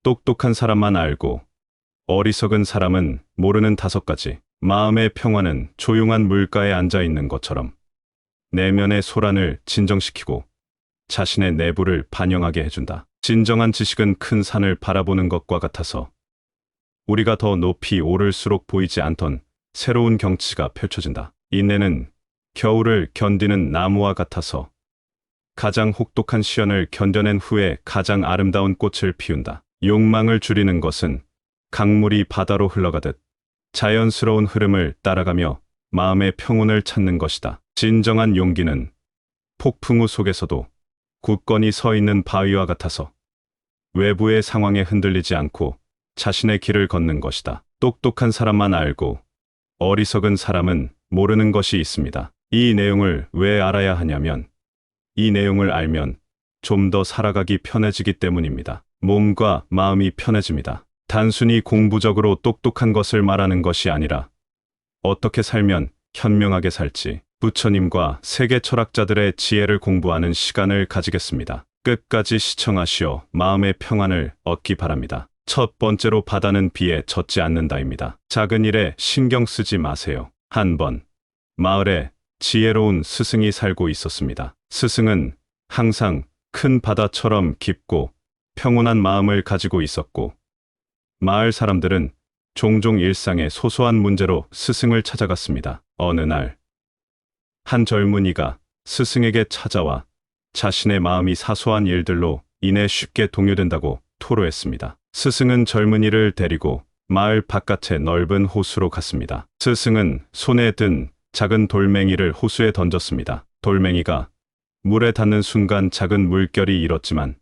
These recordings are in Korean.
똑똑한 사람만 알고 어리석은 사람은 모르는 5가지. 마음의 평화는 조용한 물가에 앉아 있는 것처럼 내면의 소란을 진정시키고 자신의 내부를 반영하게 해준다. 진정한 지식은 큰 산을 바라보는 것과 같아서 우리가 더 높이 오를수록 보이지 않던 새로운 경치가 펼쳐진다. 인내는 겨울을 견디는 나무와 같아서 가장 혹독한 시련을 견뎌낸 후에 가장 아름다운 꽃을 피운다. 욕망을 줄이는 것은 강물이 바다로 흘러가듯 자연스러운 흐름을 따라가며 마음의 평온을 찾는 것이다. 진정한 용기는 폭풍우 속에서도 굳건히 서 있는 바위와 같아서 외부의 상황에 흔들리지 않고 자신의 길을 걷는 것이다. 똑똑한 사람만 알고 어리석은 사람은 모르는 것이 있습니다. 이 내용을 왜 알아야 하냐면 이 내용을 알면 좀 더 살아가기 편해지기 때문입니다. 몸과 마음이 편해집니다. 단순히 공부적으로 똑똑한 것을 말하는 것이 아니라 어떻게 살면 현명하게 살지 부처님과 세계 철학자들의 지혜를 공부하는 시간을 가지겠습니다. 끝까지 시청하시어 마음의 평안을 얻기 바랍니다. 첫 번째로 바다는 비에 젖지 않는다입니다. 작은 일에 신경 쓰지 마세요. 한 번 마을에 지혜로운 스승이 살고 있었습니다. 스승은 항상 큰 바다처럼 깊고 평온한 마음을 가지고 있었고 마을 사람들은 종종 일상의 소소한 문제로 스승을 찾아갔습니다. 어느 날 한 젊은이가 스승에게 찾아와 자신의 마음이 사소한 일들로 인해 쉽게 동요된다고 토로했습니다. 스승은 젊은이를 데리고 마을 바깥의 넓은 호수로 갔습니다. 스승은 손에 든 작은 돌멩이를 호수에 던졌습니다. 돌멩이가 물에 닿는 순간 작은 물결이 일었지만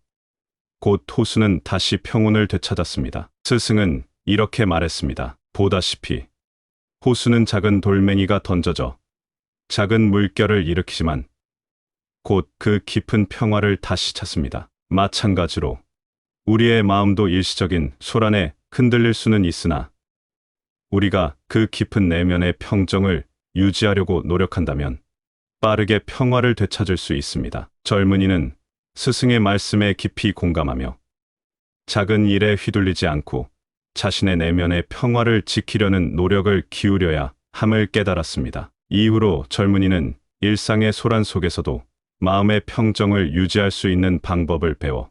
곧 호수는 다시 평온을 되찾았습니다. 스승은 이렇게 말했습니다. 보다시피 호수는 작은 돌멩이가 던져져 작은 물결을 일으키지만 곧 그 깊은 평화를 다시 찾습니다. 마찬가지로 우리의 마음도 일시적인 소란에 흔들릴 수는 있으나 우리가 그 깊은 내면의 평정을 유지하려고 노력한다면 빠르게 평화를 되찾을 수 있습니다. 젊은이는 스승의 말씀에 깊이 공감하며 작은 일에 휘둘리지 않고 자신의 내면의 평화를 지키려는 노력을 기울여야 함을 깨달았습니다. 이후로 젊은이는 일상의 소란 속에서도 마음의 평정을 유지할 수 있는 방법을 배워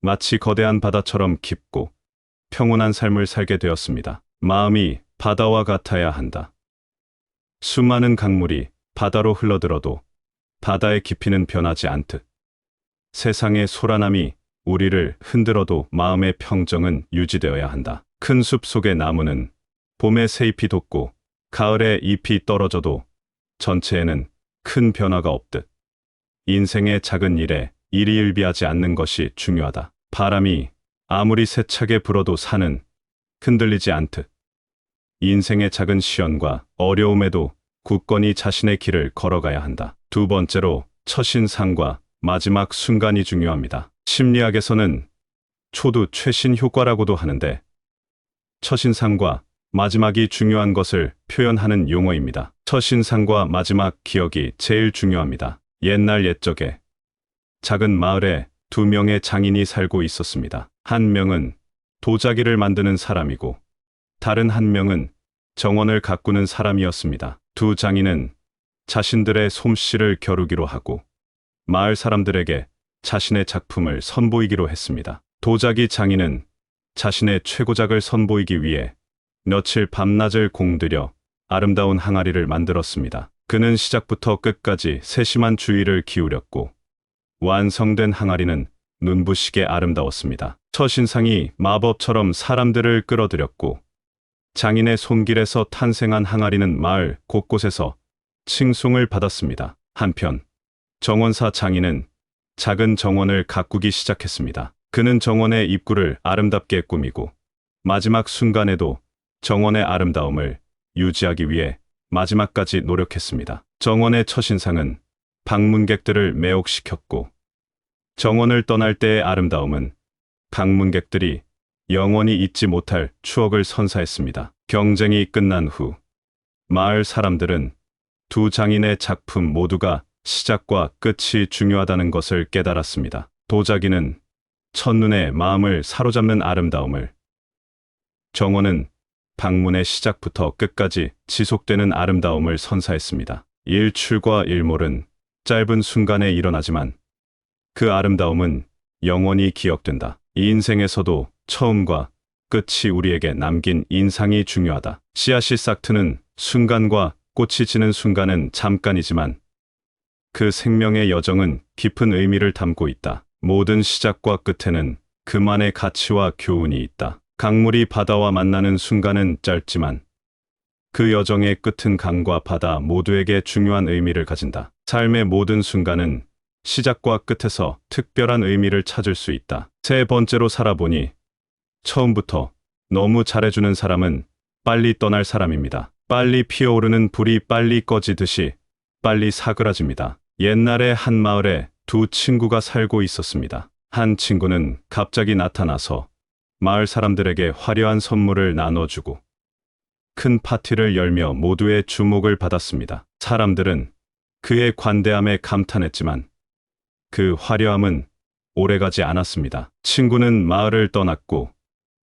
마치 거대한 바다처럼 깊고 평온한 삶을 살게 되었습니다. 마음이 바다와 같아야 한다. 수많은 강물이 바다로 흘러들어도 바다의 깊이는 변하지 않듯 세상의 소란함이 우리를 흔들어도 마음의 평정은 유지되어야 한다. 큰 숲 속의 나무는 봄에 새잎이 돋고 가을에 잎이 떨어져도 전체에는 큰 변화가 없듯 인생의 작은 일에 일희일비하지 않는 것이 중요하다. 바람이 아무리 세차게 불어도 산은 흔들리지 않듯 인생의 작은 시련과 어려움에도 굳건히 자신의 길을 걸어가야 한다. 두 번째로 첫인상과 마지막 순간이 중요합니다. 심리학에서는 초두 최신 효과라고도 하는데 첫인상과 마지막이 중요한 것을 표현하는 용어입니다. 첫인상과 마지막 기억이 제일 중요합니다. 옛날 옛적에 작은 마을에 2명의 장인이 살고 있었습니다. 한 명은 도자기를 만드는 사람이고 다른 한 명은 정원을 가꾸는 사람이었습니다. 두 장인은 자신들의 솜씨를 겨루기로 하고 마을 사람들에게 자신의 작품을 선보이기로 했습니다. 도자기 장인은 자신의 최고작을 선보이기 위해 며칠 밤낮을 공들여 아름다운 항아리를 만들었습니다. 그는 시작부터 끝까지 세심한 주의를 기울였고 완성된 항아리는 눈부시게 아름다웠습니다. 첫인상이 마법처럼 사람들을 끌어들였고 장인의 손길에서 탄생한 항아리는 마을 곳곳에서 칭송을 받았습니다. 한편 정원사 장인은 작은 정원을 가꾸기 시작했습니다. 그는 정원의 입구를 아름답게 꾸미고 마지막 순간에도 정원의 아름다움을 유지하기 위해 마지막까지 노력했습니다. 정원의 첫인상은 방문객들을 매혹시켰고 정원을 떠날 때의 아름다움은 방문객들이 영원히 잊지 못할 추억을 선사했습니다. 경쟁이 끝난 후 마을 사람들은 두 장인의 작품 모두가 시작과 끝이 중요하다는 것을 깨달았습니다. 도자기는 첫눈에 마음을 사로잡는 아름다움을. 정원은 방문의 시작부터 끝까지 지속되는 아름다움을 선사했습니다. 일출과 일몰은 짧은 순간에 일어나지만 그 아름다움은 영원히 기억된다. 이 인생에서도 처음과 끝이 우리에게 남긴 인상이 중요하다. 씨앗이 싹 트는 순간과 꽃이 지는 순간은 잠깐이지만 그 생명의 여정은 깊은 의미를 담고 있다. 모든 시작과 끝에는 그만의 가치와 교훈이 있다. 강물이 바다와 만나는 순간은 짧지만 그 여정의 끝은 강과 바다 모두에게 중요한 의미를 가진다. 삶의 모든 순간은 시작과 끝에서 특별한 의미를 찾을 수 있다. 세 번째로 살아보니 처음부터 너무 잘해주는 사람은 빨리 떠날 사람입니다. 빨리 피어오르는 불이 빨리 꺼지듯이 빨리 사그라집니다. 옛날에 한 마을에 두 친구가 살고 있었습니다. 한 친구는 갑자기 나타나서 마을 사람들에게 화려한 선물을 나눠주고 큰 파티를 열며 모두의 주목을 받았습니다. 사람들은 그의 관대함에 감탄했지만 그 화려함은 오래가지 않았습니다. 친구는 마을을 떠났고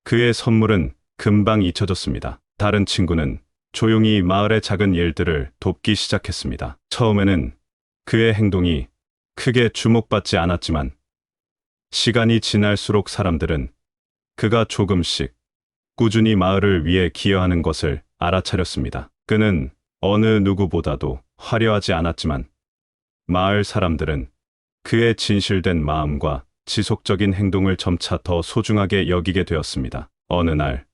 그의 선물은 금방 잊혀졌습니다. 다른 친구는 조용히 마을의 작은 일들을 돕기 시작했습니다. 처음에는 그의 행동이 크게 주목받지 않았지만 시간이 지날수록 사람들은 그가 조금씩 꾸준히 마을을 위해 기여하는 것을 알아차렸습니다. 그는 어느 누구보다도 화려하지 않았지만 마을 사람들은 그의 진실된 마음과 지속적인 행동을 점차 더 소중하게 여기게 되었습니다. 어느 날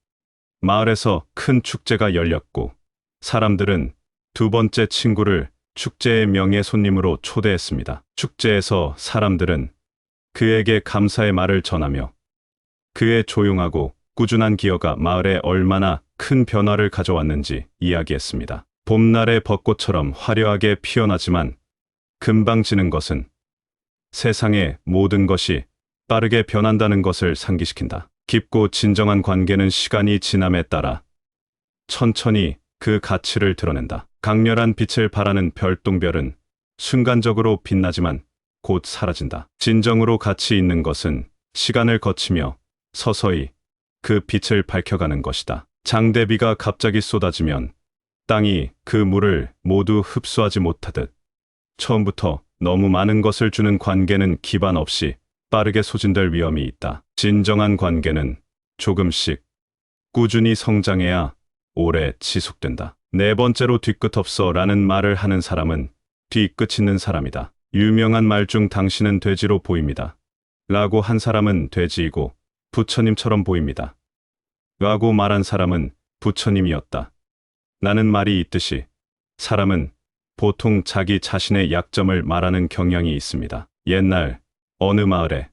마을에서 큰 축제가 열렸고 사람들은 두 번째 친구를 축제의 명예 손님으로 초대했습니다. 축제에서 사람들은 그에게 감사의 말을 전하며 그의 조용하고 꾸준한 기여가 마을에 얼마나 큰 변화를 가져왔는지 이야기했습니다. 봄날의 벚꽃처럼 화려하게 피어나지만 금방 지는 것은 세상의 모든 것이 빠르게 변한다는 것을 상기시킨다. 깊고 진정한 관계는 시간이 지남에 따라 천천히 그 가치를 드러낸다. 강렬한 빛을 발하는 별똥별은 순간적으로 빛나지만 곧 사라진다. 진정으로 가치 있는 것은 시간을 거치며 서서히 그 빛을 밝혀가는 것이다. 장대비가 갑자기 쏟아지면 땅이 그 물을 모두 흡수하지 못하듯 처음부터 너무 많은 것을 주는 관계는 기반 없이 빠르게 소진될 위험이 있다. 진정한 관계는 조금씩 꾸준히 성장해야 오래 지속된다. 네 번째로 뒤끝 없어 라는 말을 하는 사람은 뒤끝 있는 사람이다. 유명한 말 중 당신은 돼지로 보입니다. 라고 한 사람은 돼지이고 부처님처럼 보입니다. 라고 말한 사람은 부처님이었다. 라는 말이 있듯이 사람은 보통 자기 자신의 약점을 말하는 경향이 있습니다. 옛날 어느 마을에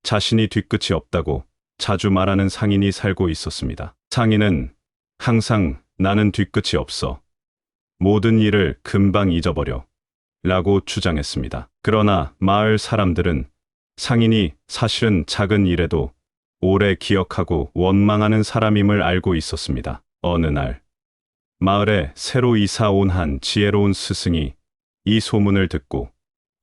자신이 뒤끝이 없다고 자주 말하는 상인이 살고 있었습니다. 상인은 항상 나는 뒤끝이 없어. 모든 일을 금방 잊어버려. 라고 주장했습니다. 그러나 마을 사람들은 상인이 사실은 작은 일에도 오래 기억하고 원망하는 사람임을 알고 있었습니다. 어느 날 마을에 새로 이사 온 한 지혜로운 스승이 이 소문을 듣고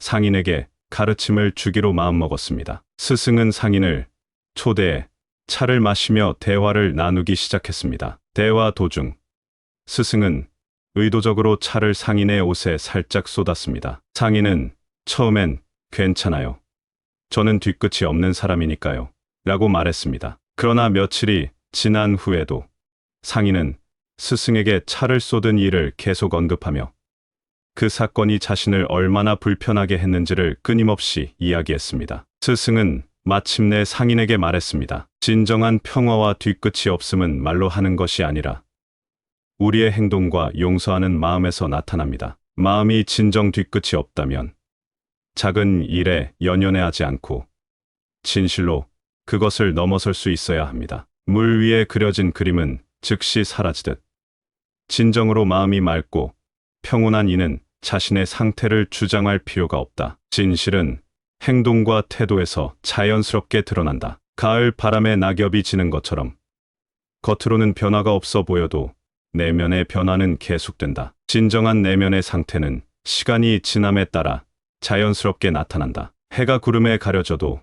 상인에게 가르침을 주기로 마음먹었습니다. 스승은 상인을 초대해 차를 마시며 대화를 나누기 시작했습니다. 대화 도중 스승은 의도적으로 차를 상인의 옷에 살짝 쏟았습니다. 상인은 처음엔 괜찮아요. 저는 뒤끝이 없는 사람이니까요. 라고 말했습니다. 그러나 며칠이 지난 후에도 상인은 스승에게 차를 쏟은 일을 계속 언급하며 그 사건이 자신을 얼마나 불편하게 했는지를 끊임없이 이야기했습니다. 스승은 마침내 상인에게 말했습니다. 진정한 평화와 뒤끝이 없음은 말로 하는 것이 아니라 우리의 행동과 용서하는 마음에서 나타납니다. 마음이 진정 뒤끝이 없다면 작은 일에 연연해하지 않고 진실로 그것을 넘어설 수 있어야 합니다. 물 위에 그려진 그림은 즉시 사라지듯 진정으로 마음이 맑고 평온한 이는 자신의 상태를 주장할 필요가 없다. 진실은 행동과 태도에서 자연스럽게 드러난다. 가을 바람에 낙엽이 지는 것처럼 겉으로는 변화가 없어 보여도 내면의 변화는 계속된다. 진정한 내면의 상태는 시간이 지남에 따라 자연스럽게 나타난다. 해가 구름에 가려져도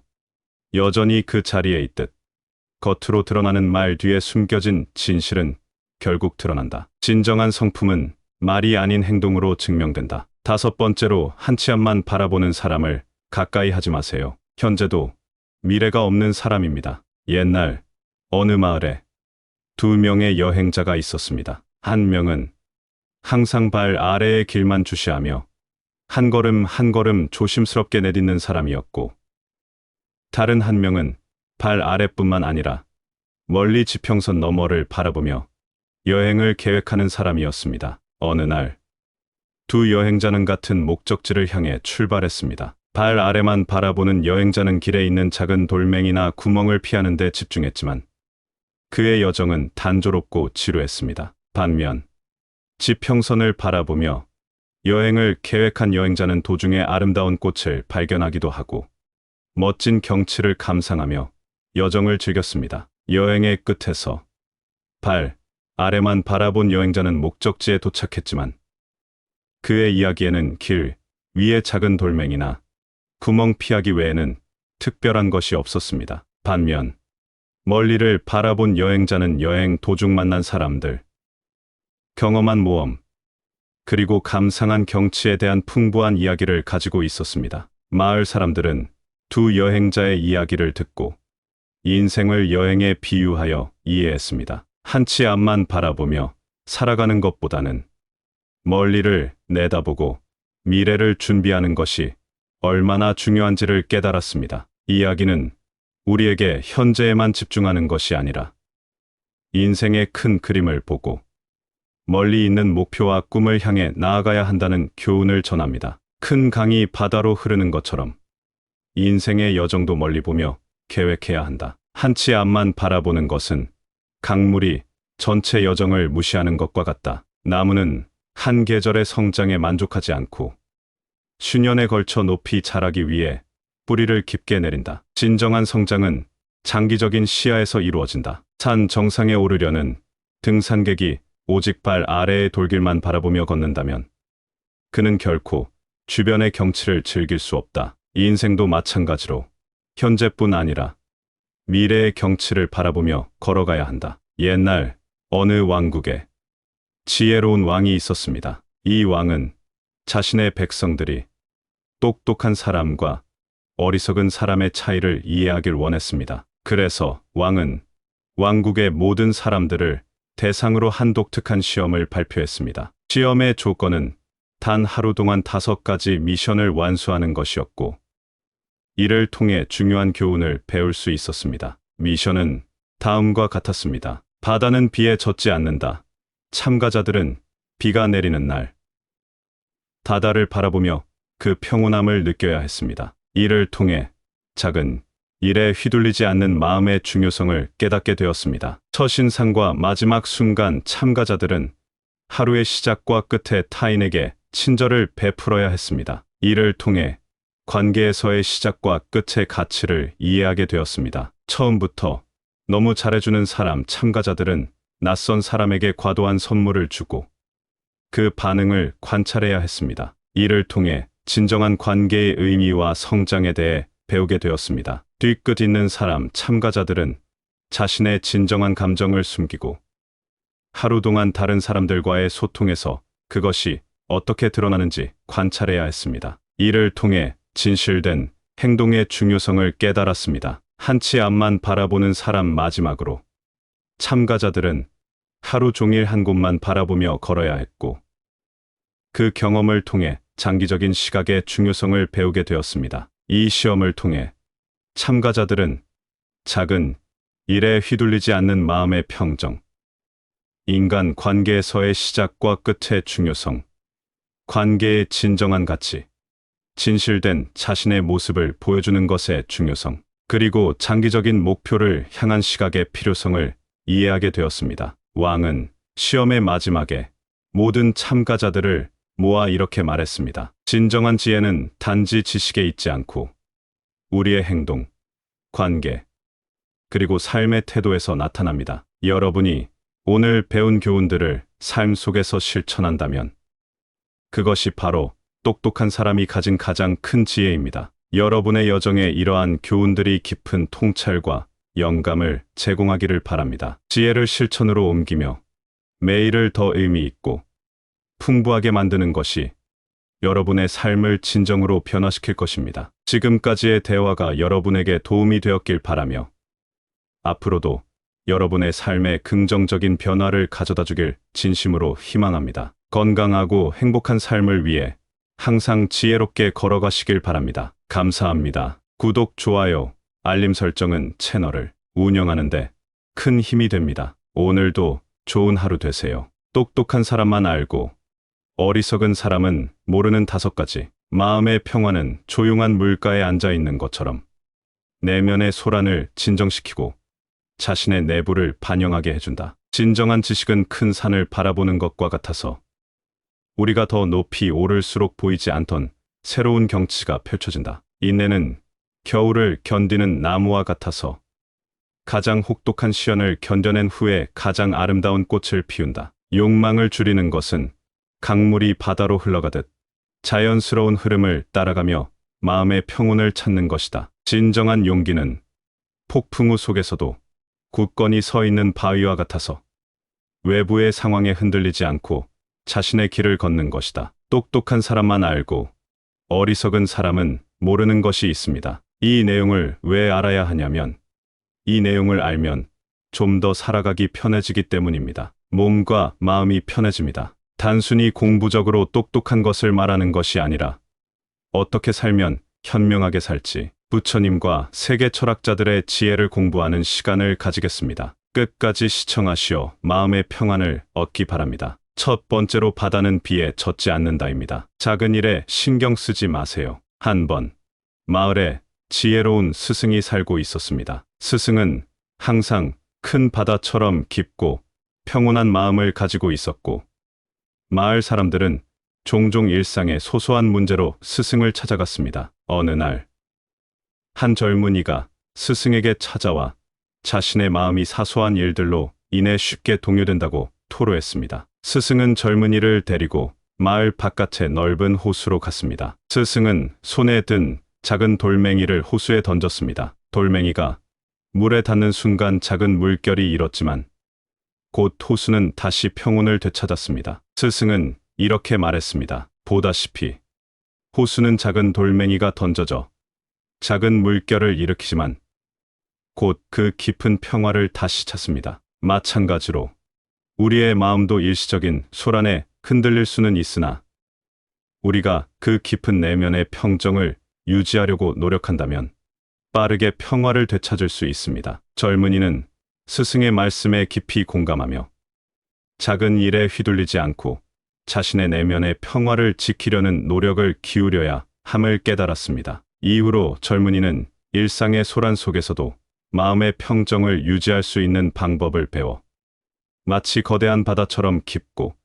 여전히 그 자리에 있듯 겉으로 드러나는 말 뒤에 숨겨진 진실은 결국 드러난다. 진정한 성품은 말이 아닌 행동으로 증명된다. 다섯 번째로, 한 치 앞만 바라보는 사람을 가까이 하지 마세요. 현재도 미래가 없는 사람입니다. 옛날 어느 마을에 두 명의 여행자가 있었습니다. 한 명은 항상 발 아래의 길만 주시하며 한 걸음 한 걸음 조심스럽게 내딛는 사람이었고, 다른 한 명은 발 아래뿐만 아니라 멀리 지평선 너머를 바라보며 여행을 계획하는 사람이었습니다. 어느 날 두 여행자는 같은 목적지를 향해 출발했습니다. 발 아래만 바라보는 여행자는 길에 있는 작은 돌멩이나 구멍을 피하는 데 집중했지만 그의 여정은 단조롭고 지루했습니다. 반면 지평선을 바라보며 여행을 계획한 여행자는 도중에 아름다운 꽃을 발견하기도 하고 멋진 경치를 감상하며 여정을 즐겼습니다. 여행의 끝에서 발 아래만 바라본 여행자는 목적지에 도착했지만 그의 이야기에는 길 위의 작은 돌멩이나 구멍 피하기 외에는 특별한 것이 없었습니다. 반면 멀리를 바라본 여행자는 여행 도중 만난 사람들, 경험한 모험, 그리고 감상한 경치에 대한 풍부한 이야기를 가지고 있었습니다. 마을 사람들은 두 여행자의 이야기를 듣고 인생을 여행에 비유하여 이해했습니다. 한 치 앞만 바라보며 살아가는 것보다는 멀리를 내다보고 미래를 준비하는 것이 얼마나 중요한지를 깨달았습니다. 이야기는 우리에게 현재에만 집중하는 것이 아니라 인생의 큰 그림을 보고 멀리 있는 목표와 꿈을 향해 나아가야 한다는 교훈을 전합니다. 큰 강이 바다로 흐르는 것처럼 인생의 여정도 멀리 보며 계획해야 한다. 한 치 앞만 바라보는 것은 강물이 전체 여정을 무시하는 것과 같다. 나무는 한 계절의 성장에 만족하지 않고 수년에 걸쳐 높이 자라기 위해 뿌리를 깊게 내린다. 진정한 성장은 장기적인 시야에서 이루어진다. 산 정상에 오르려는 등산객이 오직 발 아래의 돌길만 바라보며 걷는다면 그는 결코 주변의 경치를 즐길 수 없다. 이 인생도 마찬가지로 현재뿐 아니라 미래의 경치를 바라보며 걸어가야 한다. 옛날 어느 왕국에 지혜로운 왕이 있었습니다. 이 왕은 자신의 백성들이 똑똑한 사람과 어리석은 사람의 차이를 이해하길 원했습니다. 그래서 왕은 왕국의 모든 사람들을 대상으로 한 독특한 시험을 발표했습니다. 시험의 조건은 단 하루 동안 5가지 미션을 완수하는 것이었고, 이를 통해 중요한 교훈을 배울 수 있었습니다. 미션은 다음과 같았습니다. 바다는 비에 젖지 않는다. 참가자들은 비가 내리는 날 바다를 바라보며 그 평온함을 느껴야 했습니다. 이를 통해 작은 일에 휘둘리지 않는 마음의 중요성을 깨닫게 되었습니다. 첫 인상과 마지막 순간 참가자들은 하루의 시작과 끝에 타인에게 친절을 베풀어야 했습니다. 이를 통해 관계에서의 시작과 끝의 가치를 이해하게 되었습니다. 처음부터 너무 잘해주는 사람 참가자들은 낯선 사람에게 과도한 선물을 주고 그 반응을 관찰해야 했습니다. 이를 통해 진정한 관계의 의미와 성장에 대해 배우게 되었습니다. 뒤끝 있는 사람 참가자들은 자신의 진정한 감정을 숨기고 하루 동안 다른 사람들과의 소통에서 그것이 어떻게 드러나는지 관찰해야 했습니다. 이를 통해 진실된 행동의 중요성을 깨달았습니다. 한 치 앞만 바라보는 사람 마지막으로 참가자들은 하루 종일 한 곳만 바라보며 걸어야 했고, 그 경험을 통해 장기적인 시각의 중요성을 배우게 되었습니다. 이 시험을 통해 참가자들은 작은 일에 휘둘리지 않는 마음의 평정, 인간 관계에서의 시작과 끝의 중요성, 관계의 진정한 가치, 진실된 자신의 모습을 보여주는 것의 중요성, 그리고 장기적인 목표를 향한 시각의 필요성을 이해하게 되었습니다. 왕은 시험의 마지막에 모든 참가자들을 모아 이렇게 말했습니다. 진정한 지혜는 단지 지식에 있지 않고 우리의 행동, 관계, 그리고 삶의 태도에서 나타납니다. 여러분이 오늘 배운 교훈들을 삶 속에서 실천한다면 그것이 바로 똑똑한 사람이 가진 가장 큰 지혜입니다. 여러분의 여정에 이러한 교훈들이 깊은 통찰과 영감을 제공하기를 바랍니다. 지혜를 실천으로 옮기며 매일을 더 의미 있고 풍부하게 만드는 것이 여러분의 삶을 진정으로 변화시킬 것입니다. 지금까지의 대화가 여러분에게 도움이 되었길 바라며 앞으로도 여러분의 삶에 긍정적인 변화를 가져다 주길 진심으로 희망합니다. 건강하고 행복한 삶을 위해 항상 지혜롭게 걸어가시길 바랍니다. 감사합니다. 구독, 좋아요, 알림 설정은 채널을 운영하는데 큰 힘이 됩니다. 오늘도 좋은 하루 되세요. 똑똑한 사람만 알고 어리석은 사람은 모르는 5가지. 마음의 평화는 조용한 물가에 앉아 있는 것처럼 내면의 소란을 진정시키고 자신의 내부를 반영하게 해준다. 진정한 지식은 큰 산을 바라보는 것과 같아서 우리가 더 높이 오를수록 보이지 않던 새로운 경치가 펼쳐진다. 인내는 겨울을 견디는 나무와 같아서 가장 혹독한 시련을 견뎌낸 후에 가장 아름다운 꽃을 피운다. 욕망을 줄이는 것은 강물이 바다로 흘러가듯 자연스러운 흐름을 따라가며 마음의 평온을 찾는 것이다. 진정한 용기는 폭풍우 속에서도 굳건히 서 있는 바위와 같아서 외부의 상황에 흔들리지 않고 자신의 길을 걷는 것이다. 똑똑한 사람만 알고 어리석은 사람은 모르는 것이 있습니다. 이 내용을 왜 알아야 하냐면 이 내용을 알면 좀 더 살아가기 편해지기 때문입니다. 몸과 마음이 편해집니다. 단순히 공부적으로 똑똑한 것을 말하는 것이 아니라 어떻게 살면 현명하게 살지 부처님과 세계 철학자들의 지혜를 공부하는 시간을 가지겠습니다. 끝까지 시청하시어 마음의 평안을 얻기 바랍니다. 첫 번째로 바다는 비에 젖지 않는다입니다. 작은 일에 신경 쓰지 마세요. 한 번 마을에 지혜로운 스승이 살고 있었습니다. 스승은 항상 큰 바다처럼 깊고 평온한 마음을 가지고 있었고 마을 사람들은 종종 일상의 소소한 문제로 스승을 찾아갔습니다. 어느 날 한 젊은이가 스승에게 찾아와 자신의 마음이 사소한 일들로 인해 쉽게 동요된다고 토로했습니다. 스승은 젊은이를 데리고 마을 바깥의 넓은 호수로 갔습니다. 스승은 손에 든 작은 돌멩이를 호수에 던졌습니다. 돌멩이가 물에 닿는 순간 작은 물결이 일었지만 곧 호수는 다시 평온을 되찾았습니다. 스승은 이렇게 말했습니다. 보다시피 호수는 작은 돌멩이가 던져져 작은 물결을 일으키지만 곧 그 깊은 평화를 다시 찾습니다. 마찬가지로 우리의 마음도 일시적인 소란에 흔들릴 수는 있으나 우리가 그 깊은 내면의 평정을 유지하려고 노력한다면 빠르게 평화를 되찾을 수 있습니다. 젊은이는 스승의 말씀에 깊이 공감하며 작은 일에 휘둘리지 않고 자신의 내면의 평화를 지키려는 노력을 기울여야 함을 깨달았습니다. 이후로 젊은이는 일상의 소란 속에서도 마음의 평정을 유지할 수 있는 방법을 배워 마치 거대한 바다처럼 깊고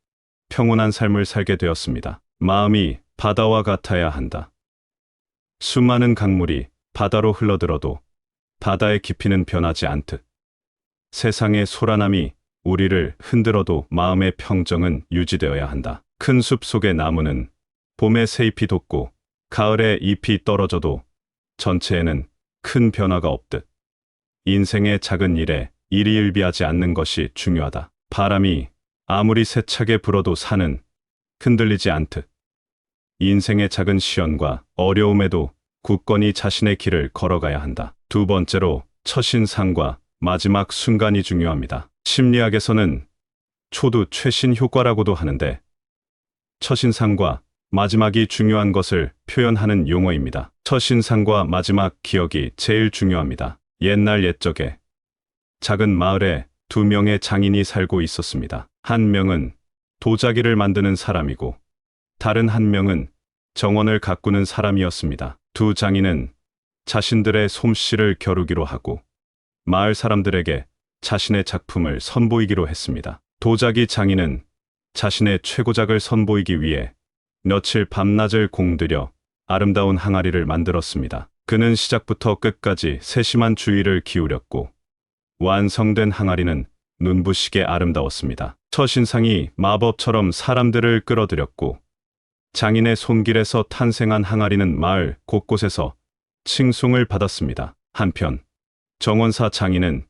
평온한 삶을 살게 되었습니다. 마음이 바다와 같아야 한다. 수많은 강물이 바다로 흘러들어도 바다의 깊이는 변하지 않듯 세상의 소란함이 우리를 흔들어도 마음의 평정은 유지되어야 한다. 큰 숲 속의 나무는 봄에 새잎이 돋고 가을에 잎이 떨어져도 전체에는 큰 변화가 없듯 인생의 작은 일에 일희일비하지 않는 것이 중요하다. 바람이 아무리 세차게 불어도 산은 흔들리지 않듯 인생의 작은 시련과 어려움에도 굳건히 자신의 길을 걸어가야 한다. 두 번째로 첫인상과 마지막 순간이 중요합니다. 심리학에서는 초두 최신 효과라고도 하는데 첫인상과 마지막이 중요한 것을 표현하는 용어입니다. 첫인상과 마지막 기억이 제일 중요합니다. 옛날 옛적에 작은 마을에 2명의 장인이 살고 있었습니다. 한 명은 도자기를 만드는 사람이고 다른 한 명은 정원을 가꾸는 사람이었습니다. 두 장인은 자신들의 솜씨를 겨루기로 하고 마을 사람들에게 자신의 작품을 선보이기로 했습니다. 도자기 장인은 자신의 최고작을 선보이기 위해 며칠 밤낮을 공들여 아름다운 항아리를 만들었습니다. 그는 시작부터 끝까지 세심한 주의를 기울였고 완성된 항아리는 눈부시게 아름다웠습니다. 첫인상이 마법처럼 사람들을 끌어들였고 장인의 손길에서 탄생한 항아리는 마을 곳곳에서 칭송을 받았습니다. 한편 정원사 장인은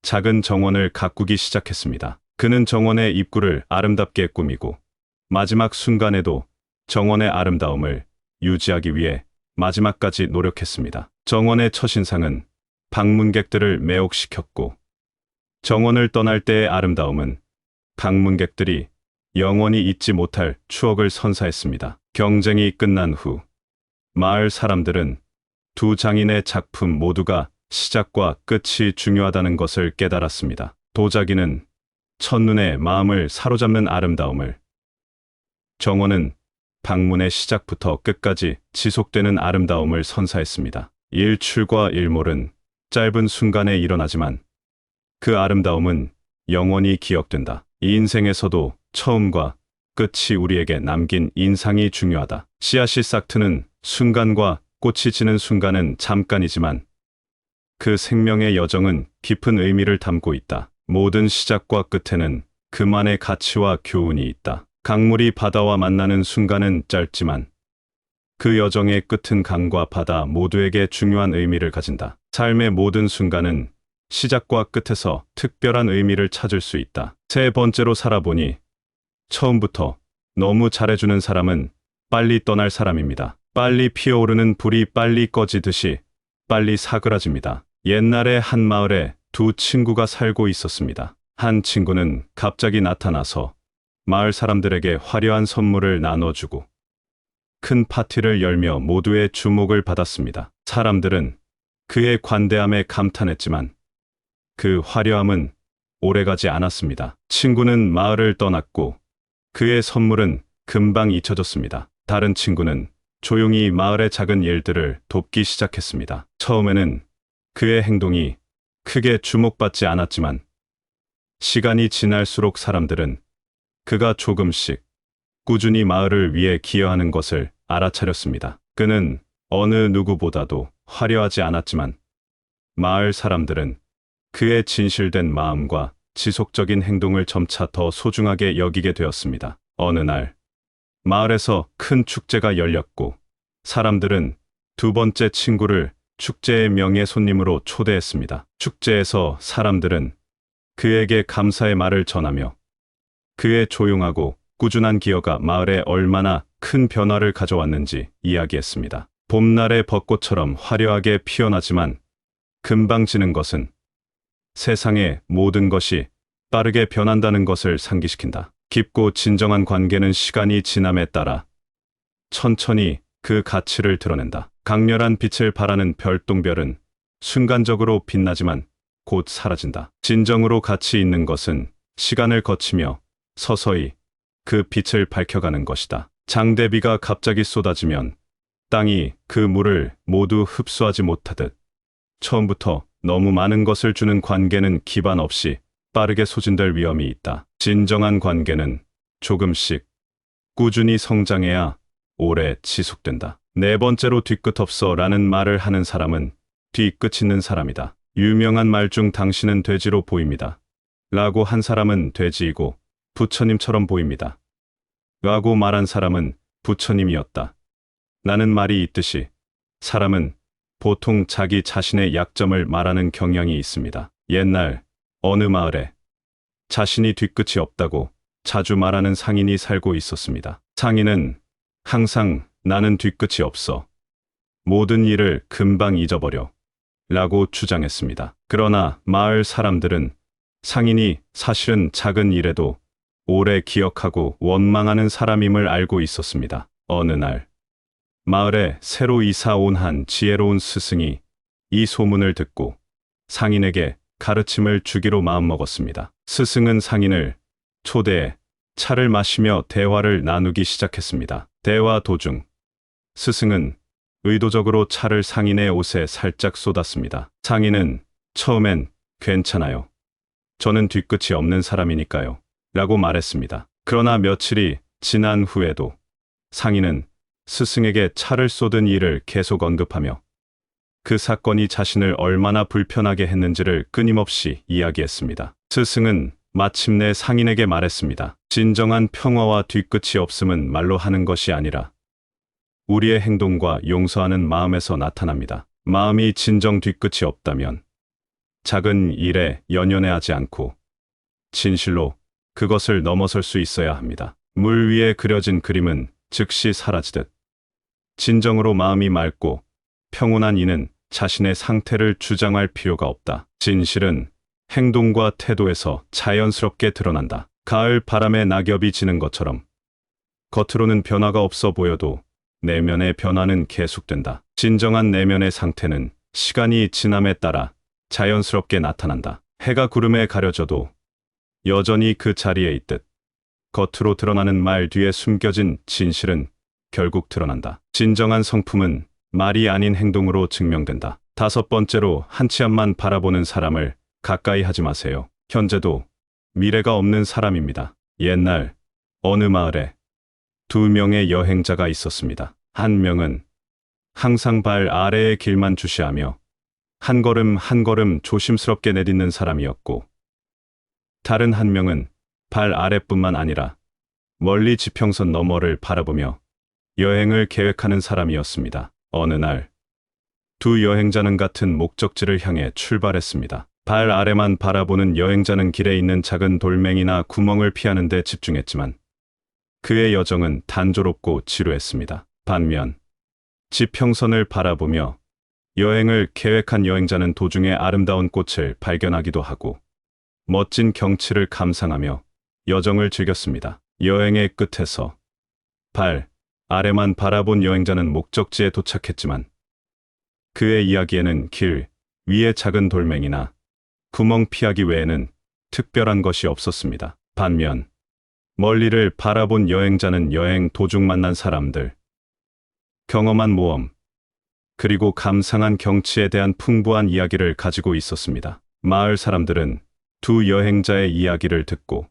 작은 정원을 가꾸기 시작했습니다. 그는 정원의 입구를 아름답게 꾸미고 마지막 순간에도 정원의 아름다움을 유지하기 위해 마지막까지 노력했습니다. 정원의 첫인상은 방문객들을 매혹시켰고 정원을 떠날 때의 아름다움은 방문객들이 영원히 잊지 못할 추억을 선사했습니다. 경쟁이 끝난 후 마을 사람들은 두 장인의 작품 모두가 시작과 끝이 중요하다는 것을 깨달았습니다. 도자기는 첫눈에 마음을 사로잡는 아름다움을, 정원은 방문의 시작부터 끝까지 지속되는 아름다움을 선사했습니다. 일출과 일몰은 짧은 순간에 일어나지만 그 아름다움은 영원히 기억된다. 이 인생에서도 처음과 끝이 우리에게 남긴 인상이 중요하다. 씨앗이 싹트는 순간과 꽃이 지는 순간은 잠깐이지만 그 생명의 여정은 깊은 의미를 담고 있다. 모든 시작과 끝에는 그만의 가치와 교훈이 있다. 강물이 바다와 만나는 순간은 짧지만 그 여정의 끝은 강과 바다 모두에게 중요한 의미를 가진다. 삶의 모든 순간은 시작과 끝에서 특별한 의미를 찾을 수 있다. 세 번째로 살아보니 처음부터 너무 잘해주는 사람은 빨리 떠날 사람입니다. 빨리 피어오르는 불이 빨리 꺼지듯이 빨리 사그라집니다. 옛날에 한 마을에 두 친구가 살고 있었습니다. 한 친구는 갑자기 나타나서 마을 사람들에게 화려한 선물을 나눠주고 큰 파티를 열며 모두의 주목을 받았습니다. 사람들은 그의 관대함에 감탄했지만 그 화려함은 오래가지 않았습니다. 친구는 마을을 떠났고 그의 선물은 금방 잊혀졌습니다. 다른 친구는 조용히 마을의 작은 일들을 돕기 시작했습니다. 처음에는 그의 행동이 크게 주목받지 않았지만 시간이 지날수록 사람들은 그가 조금씩 꾸준히 마을을 위해 기여하는 것을 알아차렸습니다. 그는 어느 누구보다도 화려하지 않았지만 마을 사람들은 그의 진실된 마음과 지속적인 행동을 점차 더 소중하게 여기게 되었습니다. 어느 날 마을에서 큰 축제가 열렸고 사람들은 두 번째 친구를 축제의 명예 손님으로 초대했습니다. 축제에서 사람들은 그에게 감사의 말을 전하며 그의 조용하고 꾸준한 기여가 마을에 얼마나 큰 변화를 가져왔는지 이야기했습니다. 봄날의 벚꽃처럼 화려하게 피어나지만 금방 지는 것은 세상의 모든 것이 빠르게 변한다는 것을 상기시킨다. 깊고 진정한 관계는 시간이 지남에 따라 천천히 그 가치를 드러낸다. 강렬한 빛을 발하는 별똥별은 순간적으로 빛나지만 곧 사라진다. 진정으로 가치 있는 것은 시간을 거치며 서서히 그 빛을 밝혀가는 것이다. 장대비가 갑자기 쏟아지면 땅이 그 물을 모두 흡수하지 못하듯 처음부터 너무 많은 것을 주는 관계는 기반 없이 빠르게 소진될 위험이 있다. 진정한 관계는 조금씩 꾸준히 성장해야 오래 지속된다. 네 번째로 뒤끝 없어라는 말을 하는 사람은 뒤끝 있는 사람이다. 유명한 말 중 당신은 돼지로 보입니다. 라고 한 사람은 돼지이고 부처님처럼 보입니다. 라고 말한 사람은 부처님이었다. 라는 말이 있듯이 사람은 보통 자기 자신의 약점을 말하는 경향이 있습니다. 옛날 어느 마을에 자신이 뒤끝이 없다고 자주 말하는 상인이 살고 있었습니다. 상인은 항상 나는 뒤끝이 없어. 모든 일을 금방 잊어버려. 라고 주장했습니다. 그러나 마을 사람들은 상인이 사실은 작은 일에도 오래 기억하고 원망하는 사람임을 알고 있었습니다. 어느 날 마을에 새로 이사 온 한 지혜로운 스승이 이 소문을 듣고 상인에게 가르침을 주기로 마음먹었습니다. 스승은 상인을 초대해 차를 마시며 대화를 나누기 시작했습니다. 대화 도중 스승은 의도적으로 차를 상인의 옷에 살짝 쏟았습니다. 상인은 처음엔 괜찮아요. 저는 뒤끝이 없는 사람이니까요. 라고 말했습니다. 그러나 며칠이 지난 후에도 상인은 스승에게 차를 쏟은 일을 계속 언급하며 그 사건이 자신을 얼마나 불편하게 했는지를 끊임없이 이야기했습니다. 스승은 마침내 상인에게 말했습니다. 진정한 평화와 뒤끝이 없음은 말로 하는 것이 아니라 우리의 행동과 용서하는 마음에서 나타납니다. 마음이 진정 뒤끝이 없다면 작은 일에 연연해하지 않고 진실로 그것을 넘어설 수 있어야 합니다. 물 위에 그려진 그림은 즉시 사라지듯 진정으로 마음이 맑고 평온한 이는 자신의 상태를 주장할 필요가 없다. 진실은 행동과 태도에서 자연스럽게 드러난다. 가을 바람에 낙엽이 지는 것처럼 겉으로는 변화가 없어 보여도 내면의 변화는 계속된다. 진정한 내면의 상태는 시간이 지남에 따라 자연스럽게 나타난다. 해가 구름에 가려져도 여전히 그 자리에 있듯 겉으로 드러나는 말 뒤에 숨겨진 진실은 결국 드러난다. 진정한 성품은 말이 아닌 행동으로 증명된다. 다섯 번째로 한 치 앞만 바라보는 사람을 가까이 하지 마세요. 현재도 미래가 없는 사람입니다. 옛날 어느 마을에 두 명의 여행자가 있었습니다. 한 명은 항상 발 아래의 길만 주시하며 한 걸음 한 걸음 조심스럽게 내딛는 사람이었고, 다른 한 명은 발 아래뿐만 아니라 멀리 지평선 너머를 바라보며 여행을 계획하는 사람이었습니다. 어느 날 두 여행자는 같은 목적지를 향해 출발했습니다. 발 아래만 바라보는 여행자는 길에 있는 작은 돌멩이나 구멍을 피하는 데 집중했지만 그의 여정은 단조롭고 지루했습니다. 반면 지평선을 바라보며 여행을 계획한 여행자는 도중에 아름다운 꽃을 발견하기도 하고 멋진 경치를 감상하며 여정을 즐겼습니다. 여행의 끝에서 발 아래만 바라본 여행자는 목적지에 도착했지만 그의 이야기에는 길 위의 작은 돌멩이나 구멍 피하기 외에는 특별한 것이 없었습니다. 반면 멀리를 바라본 여행자는 여행 도중 만난 사람들, 경험한 모험, 그리고 감상한 경치에 대한 풍부한 이야기를 가지고 있었습니다. 마을 사람들은 두 여행자의 이야기를 듣고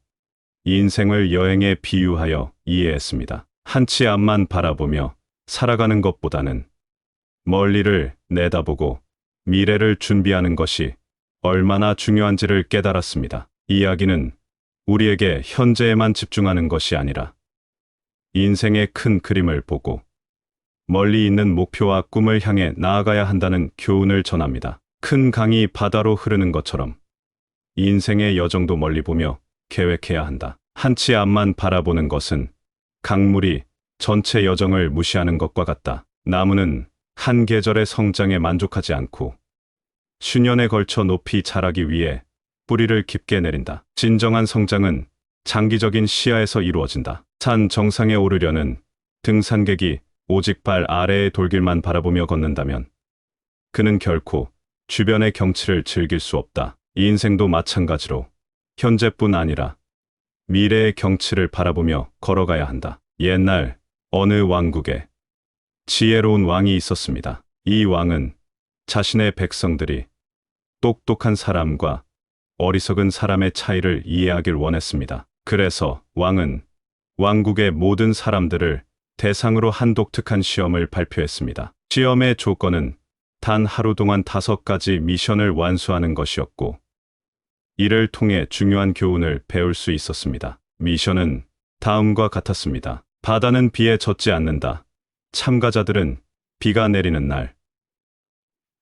인생을 여행에 비유하여 이해했습니다. 한 치 앞만 바라보며 살아가는 것보다는 멀리를 내다보고 미래를 준비하는 것이 얼마나 중요한지를 깨달았습니다. 이야기는 우리에게 현재에만 집중하는 것이 아니라 인생의 큰 그림을 보고 멀리 있는 목표와 꿈을 향해 나아가야 한다는 교훈을 전합니다. 큰 강이 바다로 흐르는 것처럼 인생의 여정도 멀리 보며 계획해야 한다. 한 치 앞만 바라보는 것은 강물이 전체 여정을 무시하는 것과 같다. 나무는 한 계절의 성장에 만족하지 않고 수년에 걸쳐 높이 자라기 위해 뿌리를 깊게 내린다. 진정한 성장은 장기적인 시야에서 이루어진다. 산 정상에 오르려는 등산객이 오직 발 아래의 돌길만 바라보며 걷는다면 그는 결코 주변의 경치를 즐길 수 없다. 이 인생도 마찬가지로 현재뿐 아니라 미래의 경치를 바라보며 걸어가야 한다. 옛날 어느 왕국에 지혜로운 왕이 있었습니다. 이 왕은 자신의 백성들이 똑똑한 사람과 어리석은 사람의 차이를 이해하길 원했습니다. 그래서 왕은 왕국의 모든 사람들을 대상으로 한 독특한 시험을 발표했습니다. 시험의 조건은 단 하루 동안 5가지 미션을 완수하는 것이었고, 이를 통해 중요한 교훈을 배울 수 있었습니다. 미션은 다음과 같았습니다. 바다는 비에 젖지 않는다. 참가자들은 비가 내리는 날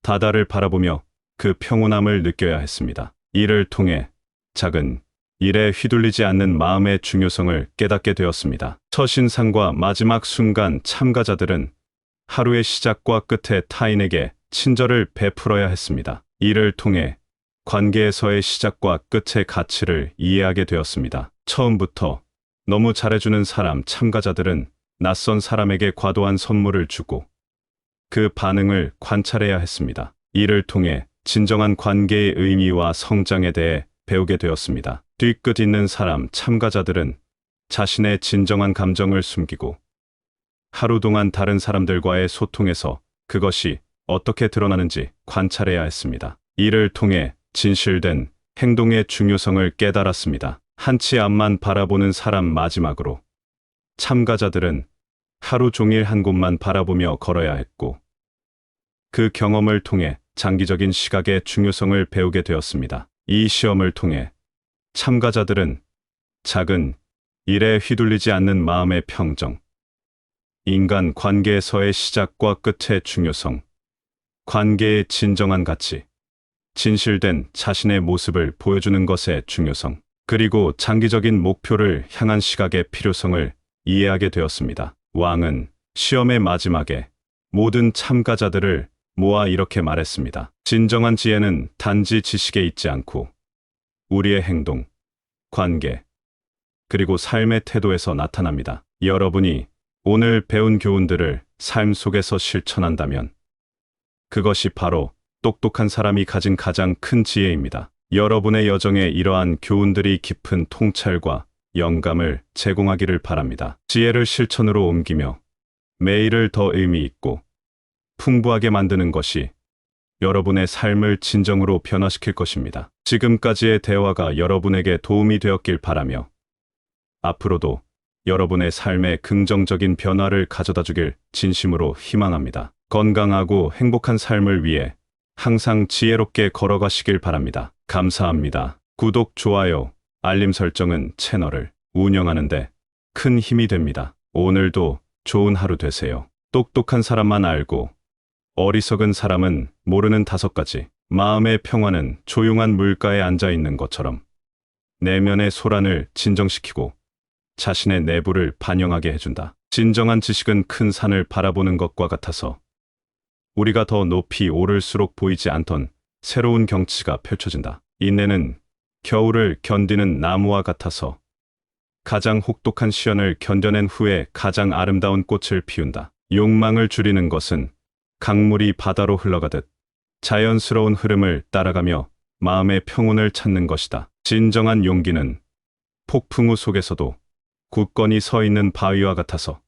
바다를 바라보며 그 평온함을 느껴야 했습니다. 이를 통해 작은 일에 휘둘리지 않는 마음의 중요성을 깨닫게 되었습니다. 첫 인상과 마지막 순간 참가자들은 하루의 시작과 끝에 타인에게 친절을 베풀어야 했습니다. 이를 통해 관계에서의 시작과 끝의 가치를 이해하게 되었습니다. 처음부터 너무 잘해주는 사람 참가자들은 낯선 사람에게 과도한 선물을 주고 그 반응을 관찰해야 했습니다. 이를 통해 진정한 관계의 의미와 성장에 대해 배우게 되었습니다. 뒤끝 있는 사람 참가자들은 자신의 진정한 감정을 숨기고 하루 동안 다른 사람들과의 소통에서 그것이 어떻게 드러나는지 관찰해야 했습니다. 이를 통해 진실된 행동의 중요성을 깨달았습니다. 한 치 앞만 바라보는 사람 마지막으로 참가자들은 하루 종일 한 곳만 바라보며 걸어야 했고, 그 경험을 통해 장기적인 시각의 중요성을 배우게 되었습니다. 이 시험을 통해 참가자들은 작은 일에 휘둘리지 않는 마음의 평정, 인간 관계에서의 시작과 끝의 중요성, 관계의 진정한 가치, 진실된 자신의 모습을 보여주는 것의 중요성, 그리고 장기적인 목표를 향한 시각의 필요성을 이해하게 되었습니다. 왕은 시험의 마지막에 모든 참가자들을 모아 이렇게 말했습니다. 진정한 지혜는 단지 지식에 있지 않고 우리의 행동, 관계, 그리고 삶의 태도에서 나타납니다. 여러분이 오늘 배운 교훈들을 삶 속에서 실천한다면 그것이 바로 똑똑한 사람이 가진 가장 큰 지혜입니다. 여러분의 여정에 이러한 교훈들이 깊은 통찰과 영감을 제공하기를 바랍니다. 지혜를 실천으로 옮기며 매일을 더 의미 있고 풍부하게 만드는 것이 여러분의 삶을 진정으로 변화시킬 것입니다. 지금까지의 대화가 여러분에게 도움이 되었길 바라며 앞으로도 여러분의 삶에 긍정적인 변화를 가져다 주길 진심으로 희망합니다. 건강하고 행복한 삶을 위해 항상 지혜롭게 걸어가시길 바랍니다. 감사합니다. 구독, 좋아요, 알림 설정은 채널을 운영하는데 큰 힘이 됩니다. 오늘도 좋은 하루 되세요. 똑똑한 사람만 알고 어리석은 사람은 모르는 5가지. 마음의 평화는 조용한 물가에 앉아 있는 것처럼 내면의 소란을 진정시키고 자신의 내부를 반영하게 해준다. 진정한 지식은 큰 산을 바라보는 것과 같아서 우리가 더 높이 오를수록 보이지 않던 새로운 경치가 펼쳐진다. 인내는 겨울을 견디는 나무와 같아서 가장 혹독한 시련을 견뎌낸 후에 가장 아름다운 꽃을 피운다. 욕망을 줄이는 것은 강물이 바다로 흘러가듯 자연스러운 흐름을 따라가며 마음의 평온을 찾는 것이다. 진정한 용기는 폭풍우 속에서도 굳건히 서 있는 바위와 같아서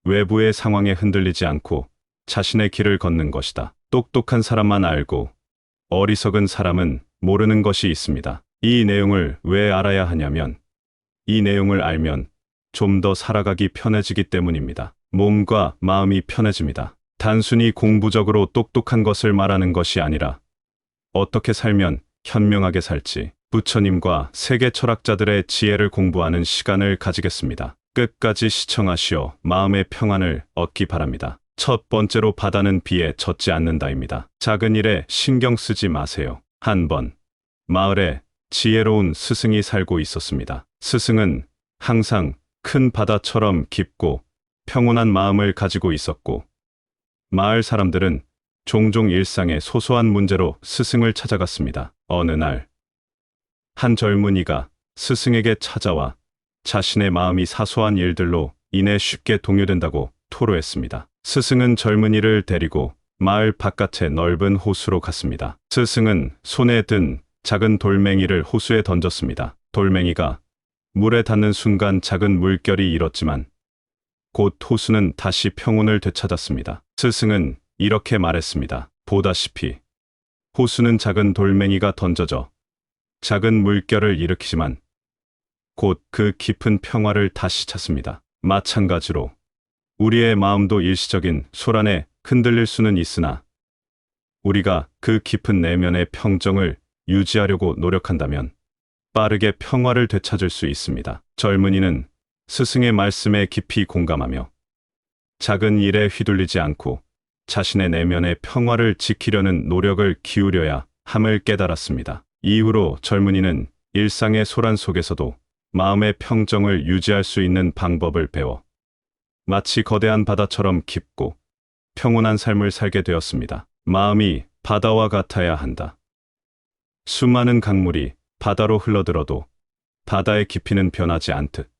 외부의 상황에 흔들리지 않고 자신의 길을 걷는 것이다. 똑똑한 사람만 알고 어리석은 사람은 모르는 것이 있습니다. 이 내용을 왜 알아야 하냐면 이 내용을 알면 좀 더 살아가기 편해지기 때문입니다. 몸과 마음이 편해집니다. 단순히 공부적으로 똑똑한 것을 말하는 것이 아니라 어떻게 살면 현명하게 살지 부처님과 세계 철학자들의 지혜를 공부하는 시간을 가지겠습니다. 끝까지 시청하시어 마음의 평안을 얻기 바랍니다. 첫 번째로 바다는 비에 젖지 않는다입니다. 작은 일에 신경 쓰지 마세요. 한 번 마을에 지혜로운 스승이 살고 있었습니다. 스승은 항상 큰 바다처럼 깊고 평온한 마음을 가지고 있었고 마을 사람들은 종종 일상의 소소한 문제로 스승을 찾아갔습니다. 어느 날 한 젊은이가 스승에게 찾아와 자신의 마음이 사소한 일들로 인해 쉽게 동요된다고 토로했습니다. 스승은 젊은이를 데리고 마을 바깥의 넓은 호수로 갔습니다. 스승은 손에 든 작은 돌멩이를 호수에 던졌습니다. 돌멩이가 물에 닿는 순간 작은 물결이 일었지만 곧 호수는 다시 평온을 되찾았습니다. 스승은 이렇게 말했습니다. 보다시피 호수는 작은 돌멩이가 던져져 작은 물결을 일으키지만 곧 그 깊은 평화를 다시 찾습니다. 마찬가지로 우리의 마음도 일시적인 소란에 흔들릴 수는 있으나 우리가 그 깊은 내면의 평정을 유지하려고 노력한다면 빠르게 평화를 되찾을 수 있습니다. 젊은이는 스승의 말씀에 깊이 공감하며 작은 일에 휘둘리지 않고 자신의 내면의 평화를 지키려는 노력을 기울여야 함을 깨달았습니다. 이후로 젊은이는 일상의 소란 속에서도 마음의 평정을 유지할 수 있는 방법을 배워 마치 거대한 바다처럼 깊고 평온한 삶을 살게 되었습니다. 마음이 바다와 같아야 한다. 수많은 강물이 바다로 흘러들어도 바다의 깊이는 변하지 않듯